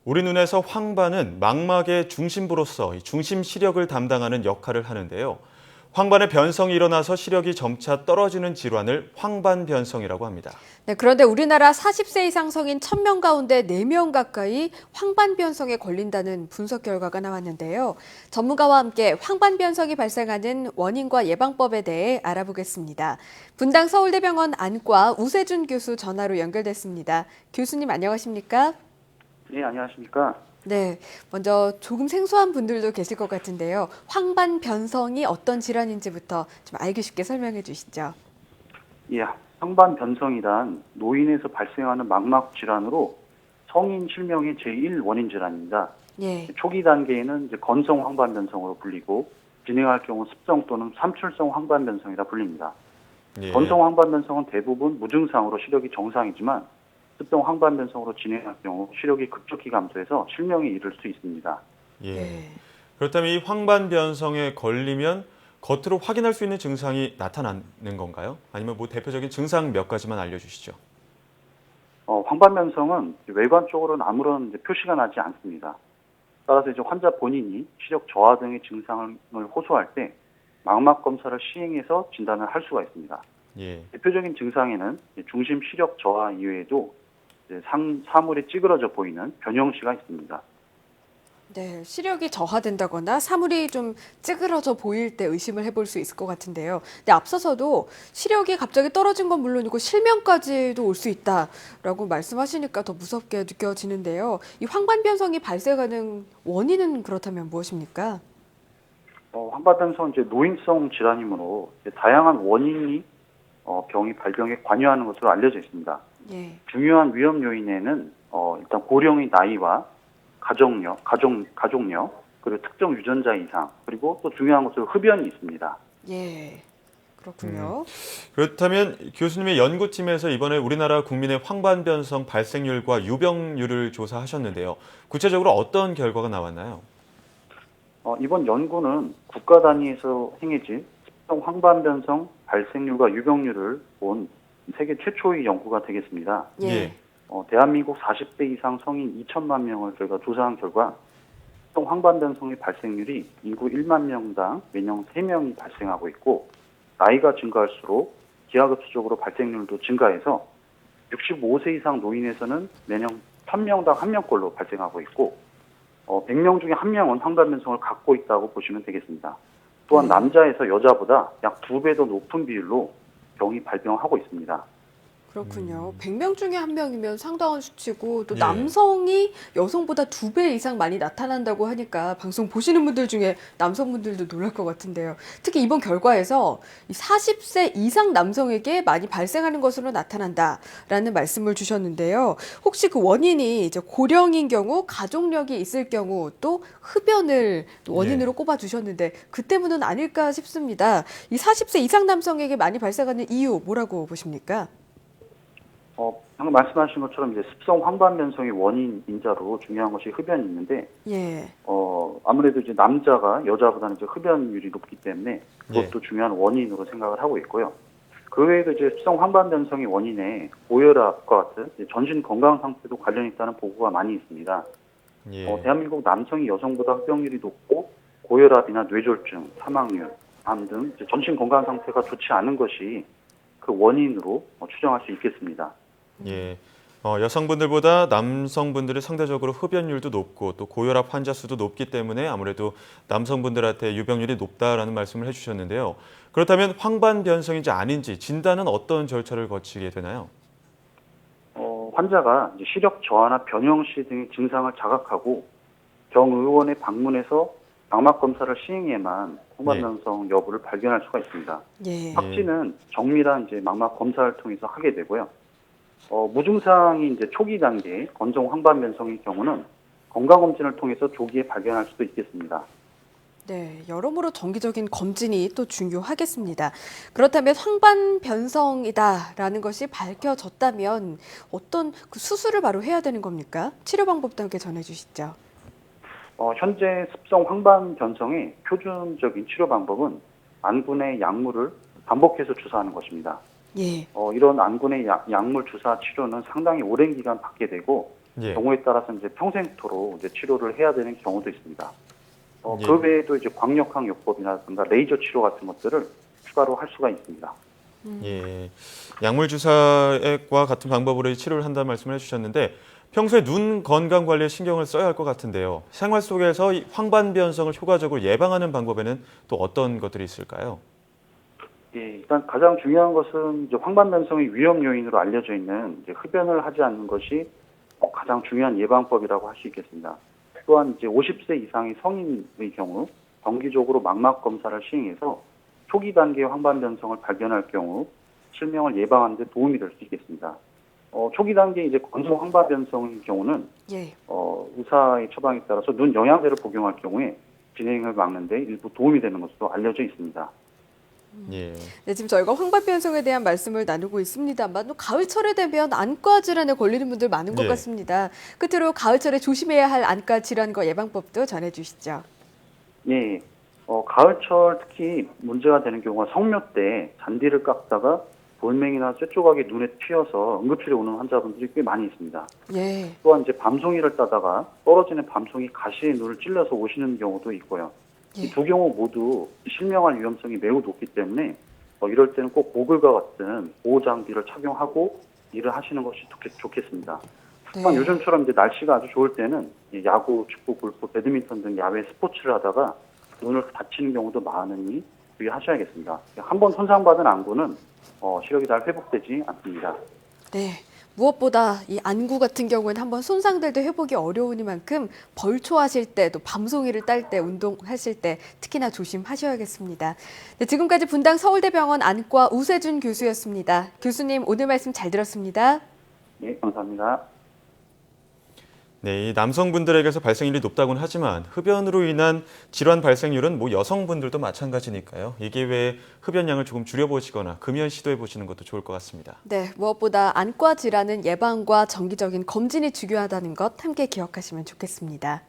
우리 눈에서 황반은 망막의 중심부로서 중심 시력을 담당하는 역할을 하는데요. 황반의 변성이 일어나서 시력이 점차 떨어지는 질환을 황반변성이라고 합니다. 네, 그런데 우리나라 40세 이상 성인 1000명 가운데 4명 가까이 황반변성에 걸린다는 분석 결과가 나왔는데요. 전문가와 함께 황반변성이 발생하는 원인과 예방법에 대해 알아보겠습니다. 분당 서울대병원 안과 우세준 교수 전화로 연결됐습니다. 교수님 안녕하십니까? 네, 안녕하십니까? 네, 먼저 조금 생소한 분들도 계실 것 같은데요. 황반변성이 어떤 질환인지부터 좀 알기 쉽게 설명해 주시죠. 예, 황반 변성이란 노인에서 발생하는 망막 질환으로 성인 실명의 제1 원인 질환입니다. 예. 초기 단계에는 이제 건성 황반 변성으로 불리고 진행할 경우 습성 또는 삼출성 황반 변성이라 불립니다. 예. 건성 황반 변성은 대부분 무증상으로 시력이 정상이지만 습성 황반 변성으로 진행할 경우 시력이 급격히 감소해서 실명에 이를 수 있습니다. 예. 네. 그렇다면 이 황반변성에 걸리면 겉으로 확인할 수 있는 증상이 나타나는 건가요? 아니면 뭐 대표적인 증상 몇 가지만 알려주시죠. 황반 변성은 외관 쪽으로는 아무런 이제 표시가 나지 않습니다. 따라서 이제 환자 본인이 시력 저하 등의 증상을 호소할 때 망막 검사를 시행해서 진단을 할 수가 있습니다. 예. 대표적인 증상에는 중심 시력 저하 이외에도 이제 사물이 찌그러져 보이는 변형시가 있습니다. 네, 시력이 저하된다거나 사물이 좀 찌그러져 보일 때 의심을 해볼 수 있을 것 같은데요. 근데 앞서서도 시력이 갑자기 떨어진 건 물론이고 실명까지도 올 수 있다라고 말씀하시니까 더 무섭게 느껴지는데요. 이 황반변성이 발생하는 원인은 그렇다면 무엇입니까? 황반 변성은 이제 노인성 질환이므로 이제 다양한 원인이 병이 발병에 관여하는 것으로 알려져 있습니다. 예. 중요한 위험 요인에는 일단 고령의 나이와 가족력, 그리고 특정 유전자 이상, 그리고 또 중요한 것으로 흡연이 있습니다. 예. 그렇군요. 그렇다면 교수님의 연구팀에서 이번에 우리나라 국민의 황반변성 발생률과 유병률을 조사하셨는데요. 구체적으로 어떤 결과가 나왔나요? 이번 연구는 국가 단위에서 행해진 습성 황반변성 발생률과 유병률을 본 세계 최초의 연구가 되겠습니다. 예. 대한민국 40대 이상 성인 2천만 명을 저희가 조사한 결과 습성 황반변성의 발생률이 인구 1만 명당 매년 3명이 발생하고 있고 나이가 증가할수록 기하급수적으로 발생률도 증가해서 65세 이상 노인에서는 매년 1000명당 1명꼴로 발생하고 있고 100명 중에 1명은 황반변성을 갖고 있다고 보시면 되겠습니다. 또한 남자에서 여자보다 약 2배 더 높은 비율로 병이 발병하고 있습니다. 그렇군요. 100명 중에 1명이면 상당한 수치고 또 예. 남성이 여성보다 2배 이상 많이 나타난다고 하니까 방송 보시는 분들 중에 남성분들도 놀랄 것 같은데요. 특히 이번 결과에서 이 40세 이상 남성에게 많이 발생하는 것으로 나타난다라는 말씀을 주셨는데요. 혹시 그 원인이 이제 고령인 경우, 가족력이 있을 경우 또 흡연을 원인으로 꼽아 주셨는데 그 때문은 아닐까 싶습니다. 이 40세 이상 남성에게 많이 발생하는 이유 뭐라고 보십니까? 방금 말씀하신 것처럼 이제 습성 황반변성의 원인 인자로 중요한 것이 흡연이 있는데, 예. 아무래도 이제 남자가 여자보다는 이제 흡연율이 높기 때문에 그것도 중요한 원인으로 생각을 하고 있고요. 그 외에도 이제 습성 황반변성의 원인에 고혈압과 같은 이제 전신 건강 상태도 관련이 있다는 보고가 많이 있습니다. 예. 대한민국 남성이 여성보다 흡연율이 높고 고혈압이나 뇌졸중, 사망률, 암 등 전신 건강 상태가 좋지 않은 것이 그 원인으로 추정할 수 있겠습니다. 예. 여성분들보다 남성분들이 상대적으로 흡연율도 높고 또 고혈압 환자 수도 높기 때문에 아무래도 남성분들한테 유병률이 높다라는 말씀을 해주셨는데요. 그렇다면 황반변성인지 아닌지 진단은 어떤 절차를 거치게 되나요? 환자가 이제 시력 저하나 변형시 등의 증상을 자각하고 병의원에 방문해서 망막 검사를 시행해야만 황반변성 여부를 발견할 수가 있습니다. 예. 확진은 정밀한 이제 망막 검사를 통해서 하게 되고요. 무증상이 이제 초기 단계 건성 황반변성의 경우는 건강검진을 통해서 조기에 발견할 수도 있겠습니다. 네, 여러모로 정기적인 검진이 또 중요하겠습니다. 그렇다면 황반변성이다라는 것이 밝혀졌다면 어떤 그 수술을 바로 해야 되는 겁니까? 치료 방법도 함께 전해주시죠. 현재 습성 황반변성의 표준적인 치료 방법은 안군의 약물을 반복해서 주사하는 것입니다. 예. 이런 안군의 약물 주사 치료는 상당히 오랜 기간 받게 되고 예. 경우에 따라서 이제 평생토록 이제 치료를 해야 되는 경우도 있습니다. 예. 그 외에도 이제 광역항 요법이라든가 레이저 치료 같은 것들을 추가로 할 수가 있습니다. 예, 약물 주사과 같은 방법으로 치료를 한다는 말씀을 해주셨는데 평소에 눈 건강 관리에 신경을 써야 할 것 같은데요. 생활 속에서 이 황반변성을 효과적으로 예방하는 방법에는 또 어떤 것들이 있을까요? 예, 일단 가장 중요한 것은 이제 황반변성의 위험 요인으로 알려져 있는 이제 흡연을 하지 않는 것이 가장 중요한 예방법이라고 할 수 있겠습니다. 또한 이제 50세 이상의 성인의 경우 정기적으로 망막 검사를 시행해서 초기 단계의 황반변성을 발견할 경우 실명을 예방하는 데 도움이 될 수 있겠습니다. 초기 단계 이제 건성 황반변성의 경우는 예. 의사의 처방에 따라서 눈 영양제를 복용할 경우에 진행을 막는 데 일부 도움이 되는 것으로 알려져 있습니다. 예, 네, 지금 저희가 황반변성에 대한 말씀을 나누고 있습니다만 또 가을철에 되면 안과 질환에 걸리는 분들 많은 것 예. 같습니다. 끝으로 가을철에 조심해야 할 안과 질환과 예방법도 전해주시죠. 예, 가을철 특히 문제가 되는 경우가 성묘 때 잔디를 깎다가 돌멩이나 쇠조각이 눈에 튀어서 응급실에 오는 환자분들이 꽤 많이 있습니다. 예. 또한 이제 밤송이를 따다가 떨어지는 밤송이 가시에 눈을 찔러서 오시는 경우도 있고요. 예. 이 두 경우 모두 실명할 위험성이 매우 높기 때문에 이럴 때는 꼭 고글과 같은 보호 장비를 착용하고 일을 하시는 것이 좋겠습니다. 또한 네. 요즘처럼 이제 날씨가 아주 좋을 때는 이 야구, 축구, 골프, 배드민턴 등 야외 스포츠를 하다가 눈을 다치는 경우도 많으니 주의하셔야겠습니다. 한번 손상받은 안구는 시력이 잘 회복되지 않습니다. 네. 무엇보다 이 안구 같은 경우에는 한번 손상될 때 회복이 어려우니만큼 벌초하실 때 또 밤송이를 딸 때 운동하실 때 특히나 조심하셔야겠습니다. 네, 지금까지 분당 서울대병원 안과 우세준 교수였습니다. 교수님 오늘 말씀 잘 들었습니다. 네, 감사합니다. 네, 이 남성분들에게서 발생률이 높다고는 하지만 흡연으로 인한 질환 발생률은 뭐 여성분들도 마찬가지니까요. 이 기회에 흡연량을 조금 줄여보시거나 금연 시도해보시는 것도 좋을 것 같습니다. 네, 무엇보다 안과 질환은 예방과 정기적인 검진이 중요하다는 것 함께 기억하시면 좋겠습니다.